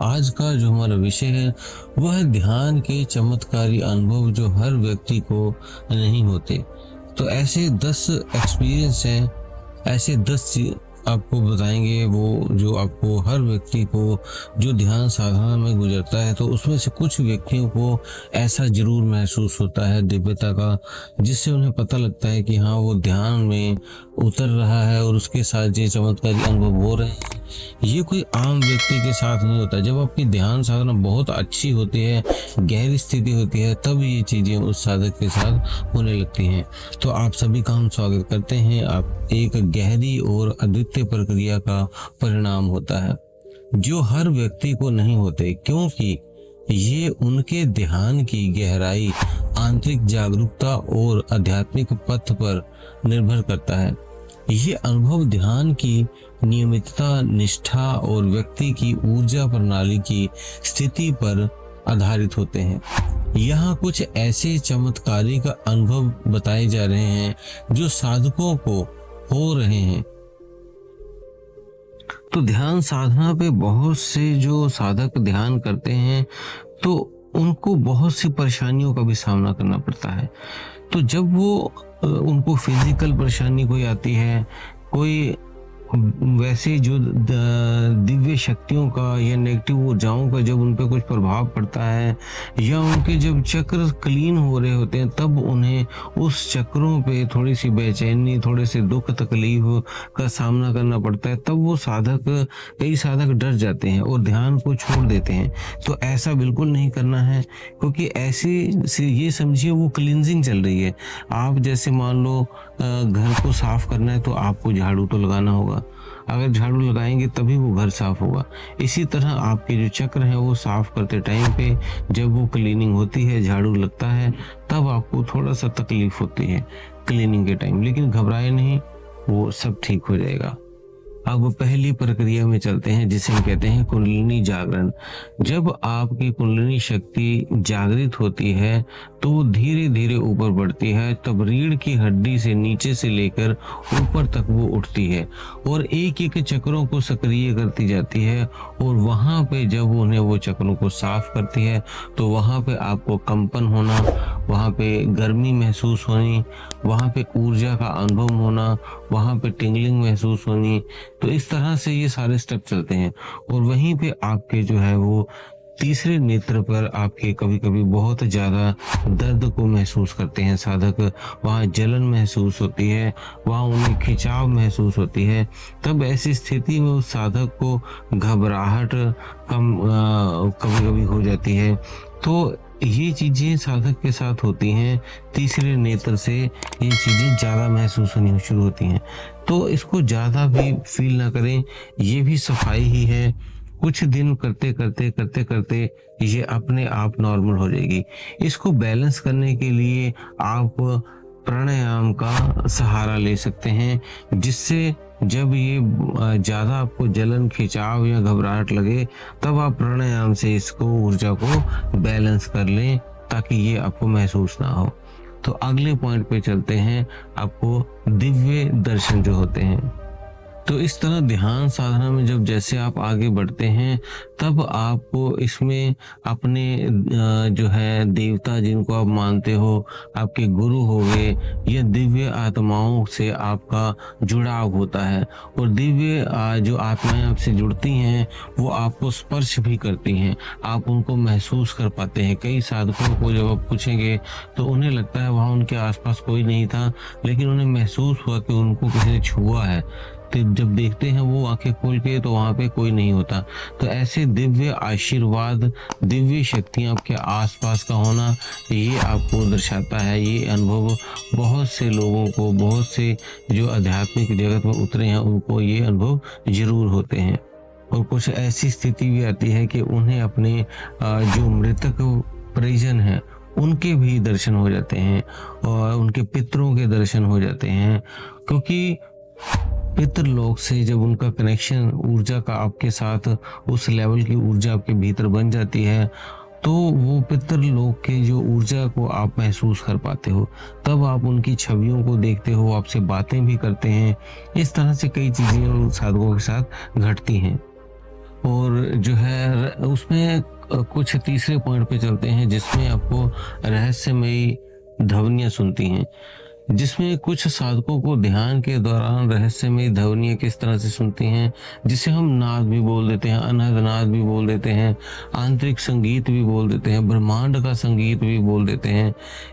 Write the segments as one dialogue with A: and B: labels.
A: आज का जो हमारा विषय है वह ध्यान के चमत्कारी अनुभव जो हर व्यक्ति को नहीं होते। तो ऐसे 10 एक्सपीरियंस हैं, ऐसे 10 आपको बताएंगे वो जो आपको हर व्यक्ति को जो ध्यान साधना में गुजरता है तो उसमें से कुछ व्यक्तियों को ऐसा जरूर महसूस होता है दिव्यता का, जिससे उन्हें पता लगता है कि हाँ वो ध्यान में उतर रहा है और उसके साथ ये चमत्कारी अनुभव हो रहे हैं। ये कोई आम व्यक्ति के साथ नहीं होता। जब आपकी ध्यान साधना बहुत अच्छी होती है, गहरी स्थिति होती है, तब ये चीजें उस साधक के साथ होने लगती हैं। तो आप सभी का हम स्वागत करते हैं। आप एक गहरी और अद्वितीय प्रक्रिया का परिणाम होता है जो हर व्यक्ति को नहीं होते, क्योंकि ये उनके ध्यान की गहराई, आंतरिक जागरूकता और आध्यात्मिक पथ पर निर्भर करता है। ये अनुभव ध्यान की नियमितता, निष्ठा और व्यक्ति की ऊर्जा प्रणाली की स्थिति पर आधारित होते हैं। यहाँ कुछ ऐसे चमत्कारिक अनुभव बताए जा रहे हैं जो साधकों को हो रहे हैं। तो ध्यान साधना पे बहुत से जो साधक ध्यान करते हैं तो उनको बहुत सी परेशानियों का भी सामना करना पड़ता है। तो जब वो उनको फिजिकल परेशानी कोई आती है, कोई वैसे जो दिव्य शक्तियों का या नेगेटिव ऊर्जाओं का जब उन पे कुछ प्रभाव पड़ता है, या उनके जब चक्र क्लीन हो रहे होते हैं तब उन्हें उस चक्रों पे थोड़ी सी बेचैनी, थोड़े से दुख तकलीफ का सामना करना पड़ता है, तब वो कई साधक डर जाते हैं और ध्यान को छोड़ देते हैं। तो ऐसा बिल्कुल नहीं करना है, क्योंकि ऐसी से ये समझिए वो क्लींजिंग चल रही है। आप जैसे मान लो घर को साफ करना है तो आपको झाड़ू तो लगाना होगा। अगर झाड़ू लगाएंगे तभी वो घर साफ होगा। इसी तरह आपके जो चक्र है वो साफ करते टाइम पे जब वो क्लीनिंग होती है, झाड़ू लगता है, तब आपको थोड़ा सा तकलीफ होती है क्लीनिंग के टाइम, लेकिन घबराए नहीं, वो सब ठीक हो जाएगा। अब पहली प्रक्रिया में चलते हैं जिसे हम कहते हैं कुंडलिनी जागरण। जब आपकी कुंडलिनी शक्ति जागृत होती है तो वो धीरे धीरे ऊपर बढ़ती है, तब रीढ़ की हड्डी से नीचे से लेकर ऊपर तक वो उठती है और एक एक चक्रों को सक्रिय करती जाती है। और वहां पे जब उन्हें वो चक्रों को साफ करती है तो वहां पे आपको कंपन होना, वहां पे गर्मी महसूस होनी, वहां पे ऊर्जा का अनुभव होना, वहां पे टिंगलिंग महसूस होनी। तो इस तरह से ये सारे स्टेप चलते हैं। और वहीं पे आपके जो है वो तीसरे नेत्र पर आपके कभी कभी बहुत ज्यादा दर्द को महसूस करते हैं साधक, वहाँ जलन महसूस होती है, वहाँ उन्हें खिंचाव महसूस होती है। तब ऐसी स्थिति में उस साधक को घबराहट कभी कभी हो जाती है। तो ये चीजें साधक के साथ होती हैं। तीसरे नेत्र से ये चीजें ज्यादा महसूस होनी शुरू होती हैं। तो इसको ज्यादा भी फील ना करें, ये भी सफाई ही है। कुछ दिन करते करते ये अपने आप नॉर्मल हो जाएगी। इसको बैलेंस करने के लिए आप प्राणायाम का सहारा ले सकते हैं, जिससे जब ये ज्यादा आपको जलन, खिंचाव या घबराहट लगे तब आप प्राणायाम से इसको ऊर्जा को बैलेंस कर लें ताकि ये आपको महसूस ना हो। तो अगले पॉइंट पे चलते हैं, आपको दिव्य दर्शन जो होते हैं। तो इस तरह ध्यान साधना में जब जैसे आप आगे बढ़ते हैं तब आपको इसमें अपने जो है देवता जिनको आप मानते हो, आपके गुरु हो गए, ये दिव्य आत्माओं से आपका जुड़ाव होता है। और दिव्य जो आत्माएं आपसे जुड़ती हैं वो आपको स्पर्श भी करती हैं, आप उनको महसूस कर पाते हैं। कई साधकों को जब आप पूछेंगे तो उन्हें लगता है वहाँ उनके आसपास कोई नहीं था, लेकिन उन्हें महसूस हुआ कि उनको किसी ने छुआ है। तो जब देखते हैं वो आंखें खोल के तो वहां पे कोई नहीं होता। तो ऐसे दिव्य आशीर्वाद, दिव्य शक्तियां आपके आसपास का होना, ये आपको दर्शाता है। ये अनुभव बहुत से लोगों को, बहुत से जो आध्यात्मिक जगत में उतरे हैं उनको ये अनुभव जरूर होते हैं। और कुछ ऐसी स्थिति भी आती है कि उन्हें अपने जो मृतक परिजन हैं उनके भी दर्शन हो जाते हैं और उनके पितरों के दर्शन हो जाते हैं, क्योंकि पितृलोक से जब उनका कनेक्शन ऊर्जा का आपके साथ उस लेवल की ऊर्जा आपके भीतर बन जाती है तो वो पितृलोक के जो ऊर्जा को आप महसूस कर पाते हो। तब आप उनकी छवियों को देखते हो, आपसे बातें भी करते हैं। इस तरह से कई चीजें उन साधकों के साथ घटती हैं। और जो है उसमें कुछ तीसरे पॉइंट पे चलते हैं जिसमें आपको रहस्यमयी ध्वनियाँ सुनती हैं, जिसमें कुछ साधकों को ध्यान के दौरान रहस्यमयी ध्वनियाँ किस तरह से सुनती हैं, जिसे हम नाद भी बोल देते हैं, अनहद नाद भी बोल देते हैं, आंतरिक संगीत भी बोल देते हैं, ब्रह्मांड का संगीत भी बोल देते हैं।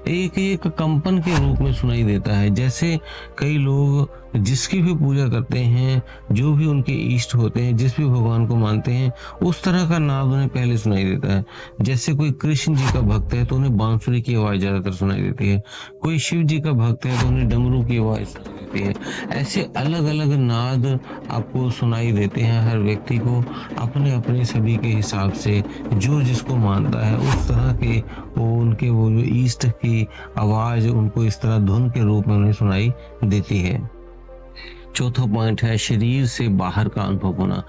A: एक एक कंपन के रूप में सुनाई देता है। जैसे कई लोग जिसकी भी पूजा करते हैं, जो भी उनके इष्ट होते हैं, जिस भी भगवान को मानते हैं, उस तरह का नाद उन्हें पहले सुनाई देता है। जैसे कोई कृष्ण जी का भक्त है तो उन्हें बांसुरी की आवाज़ ज़्यादातर सुनाई देती है, कोई शिव जी का भक्त है तो उन्हें डमरू की आवाज़ सुनाई देती है। ऐसे अलग अलग नाद आपको सुनाई देते हैं हर व्यक्ति को, अपने अपने सभी के हिसाब से जो जिसको मानता है उस तरह के उनके वो जो ईष्ट की आवाज़ उनको इस तरह धुन के रूप में उन्हें सुनाई देती है। चौथा पॉइंट है शरीर से बाहर का अनुभव होना,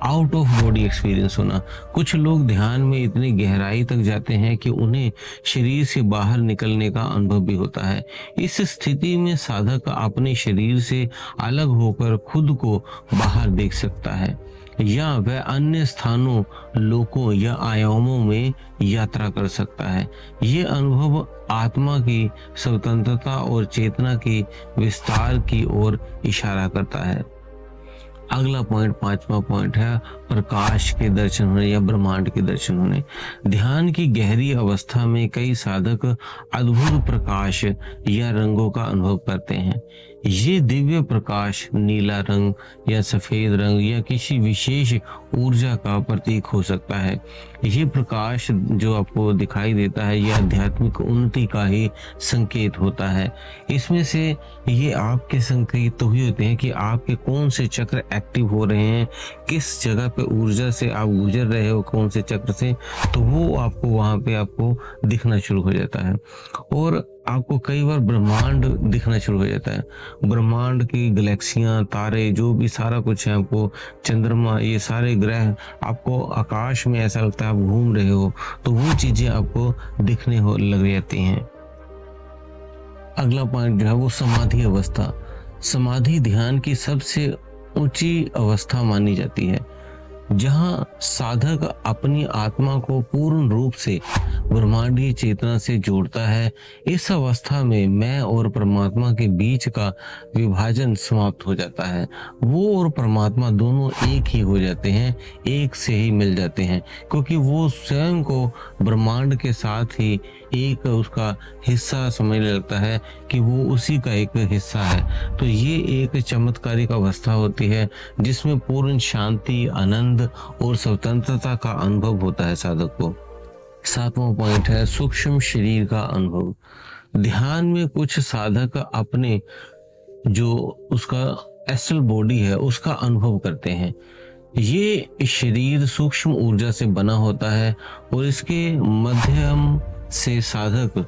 A: आउट ऑफ बॉडी एक्सपीरियंस होना। कुछ लोग ध्यान में इतनी गहराई तक जाते हैं कि उन्हें शरीर से बाहर निकलने का अनुभव भी होता है। इस स्थिति में साधक अपने शरीर से अलग होकर खुद को बाहर देख सकता है, या वह अन्य स्थानों, लोकों या आयामों में यात्रा कर सकता है। ये अनुभव आत्मा की स्वतंत्रता और चेतना की विस्तार की ओर इशारा करता है। अगला पॉइंट, पांचवा पॉइंट है प्रकाश के दर्शन होने या ब्रह्मांड के दर्शन होने। ध्यान की गहरी अवस्था में कई साधक अद्भुत प्रकाश या रंगों का अनुभव करते हैं। ये दिव्य प्रकाश नीला रंग या सफेद रंग या किसी विशेष ऊर्जा का प्रतीक हो सकता है। ये प्रकाश जो आपको दिखाई देता है ये आध्यात्मिक उन्नति का ही संकेत होता है। इसमें से ये आपके संकेत तो ही होते हैं कि आपके कौन से चक्र एक्टिव हो रहे हैं, किस जगह पे ऊर्जा से आप गुजर रहे हो, कौन से चक्र से, तो वो आपको वहाँ पे आपको दिखना शुरू हो जाता है। और आपको कई बार ब्रह्मांड दिखना शुरू हो जाता है। ब्रह्मांड की गैलेक्सियां, तारे, जो भी सारा कुछ है, आपको चंद्रमा, ये सारे ग्रह, आपको आकाश में ऐसा लगता है आप घूम रहे हो, तो वो चीजें आपको दिखने हो लग जाती हैं। अगला पॉइंट जो है वो समाधि अवस्था। समाधि ध्यान की सबसे ऊंची अवस्था मानी जाती है, जहां साधक अपनी आत्मा को पूर्ण रूप से ब्रह्मांडीय चेतना से जोड़ता है। इस अवस्था में मैं और परमात्मा के बीच का विभाजन समाप्त हो जाता है। वो और परमात्मा दोनों एक ही हो जाते हैं, एक से ही मिल जाते हैं, क्योंकि वो स्वयं को ब्रह्मांड के साथ ही एक उसका हिस्सा समझने लगता है कि वो उसी का एक हिस्सा है। तो ये एक चमत्कारिक अवस्था होती है जिसमें पूर्ण शांति, आनंद और स्वतंत्रता का अनुभव होता है साधक को। सातवां पॉइंट है सूक्ष्म शरीर का अनुभव। ध्यान में कुछ साधक अपने जो उसका एस्ट्रल बॉडी है उसका अनुभव करते हैं। ये शरीर सूक्ष्म ऊर्जा से बना होता है और इसके माध्यम से साधक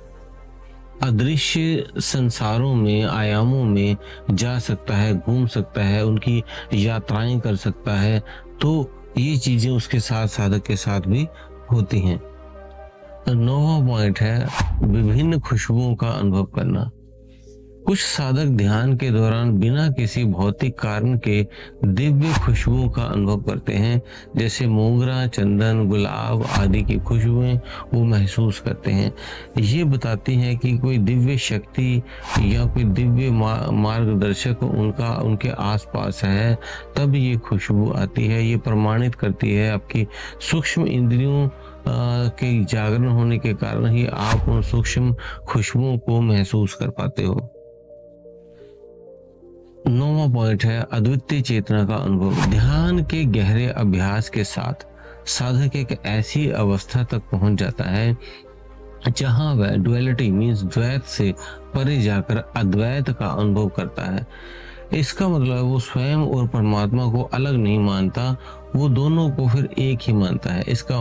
A: अदृश्य संसारों में, आयामों में जा सकता है, घूम सकता है, उनकी यात्राएं कर सकता है। तो ये चीजें उसके साथ, साधक के साथ भी होती हैं। नौवां पॉइंट है विभिन्न खुशबुओं का अनुभव करना। कुछ साधक ध्यान के दौरान बिना किसी भौतिक कारण के दिव्य खुशबुओं का अनुभव करते हैं, जैसे मोगरा, चंदन, गुलाब आदि की खुशबुएं वो महसूस करते हैं। ये बताती हैं कि कोई दिव्य शक्ति या कोई दिव्य मार्गदर्शक उनके आसपास है, तब ये खुशबू आती है। ये प्रमाणित करती है आपकी सूक्ष्म इंद्रियों के जागरण होने के कारण ही आप उन सूक्ष्म खुशबुओं को महसूस कर पाते हो। नौवां पॉइंट है अद्वितीय चेतना का अनुभव। ध्यान के गहरे अभ्यास के साथ साधक एक ऐसी अवस्था तक पहुंच जाता है जहां वह डुअलिटी मीन्स द्वैत से परे जाकर अद्वैत का अनुभव करता है। इसका मतलब वो स्वयं और परमात्मा को अलग नहीं मानता, वो दोनों को फिर एक ही मानता है। इसका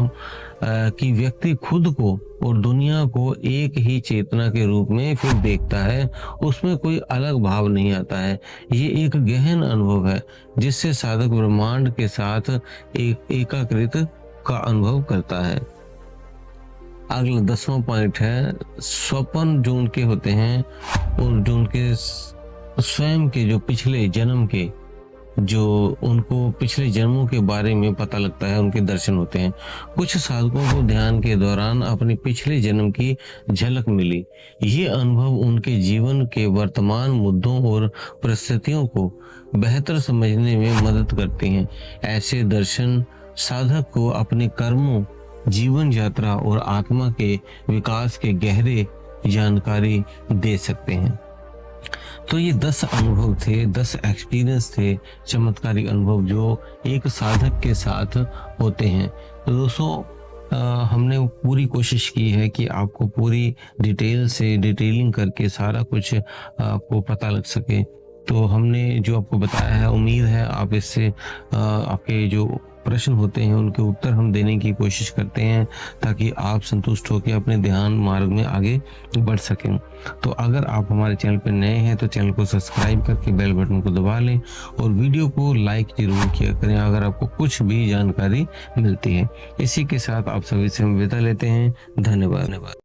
A: कि व्यक्ति खुद को और दुनिया को एक ही चेतना के रूप में फिर देखता है, उसमें कोई अलग भाव नहीं आता है। ये एक गहन अनुभव है जिससे साधक ब्रह्मांड के साथ एक एकाकृत का अनुभव करता है। अगला 10वां पॉइंट है स्वप्न जो उनके होते हैं और जो उनके स्वयं के जो पिछले जन्म के जो उनको पिछले जन्मों के बारे में पता लगता है, उनके दर्शन होते हैं। कुछ साधकों को ध्यान के दौरान अपने पिछले जन्म की झलक मिली। ये अनुभव उनके जीवन के वर्तमान मुद्दों और परिस्थितियों को बेहतर समझने में मदद करते हैं। ऐसे दर्शन साधक को अपने कर्मों, जीवन यात्रा और आत्मा के विकास के गहरे जानकारी दे सकते हैं। तो ये 10 अनुभव थे, 10 एक्सपीरियंस थे, चमत्कारी अनुभव जो एक साधक के साथ होते हैं। तो दोस्तों हमने पूरी कोशिश की है कि आपको पूरी डिटेल से डिटेलिंग करके सारा कुछ आपको पता लग सके। तो हमने जो आपको बताया है, उम्मीद है आप इससे आपके जो प्रश्न होते हैं उनके उत्तर हम देने की कोशिश करते हैं, ताकि आप संतुष्ट होकर अपने ध्यान मार्ग में आगे बढ़ सकें। तो अगर आप हमारे चैनल पर नए हैं तो चैनल को सब्सक्राइब करके बेल बटन को दबा लें और वीडियो को लाइक जरूर किया करें अगर आपको कुछ भी जानकारी मिलती है। इसी के साथ आप सभी से हम विदा लेते हैं। धन्यवाद।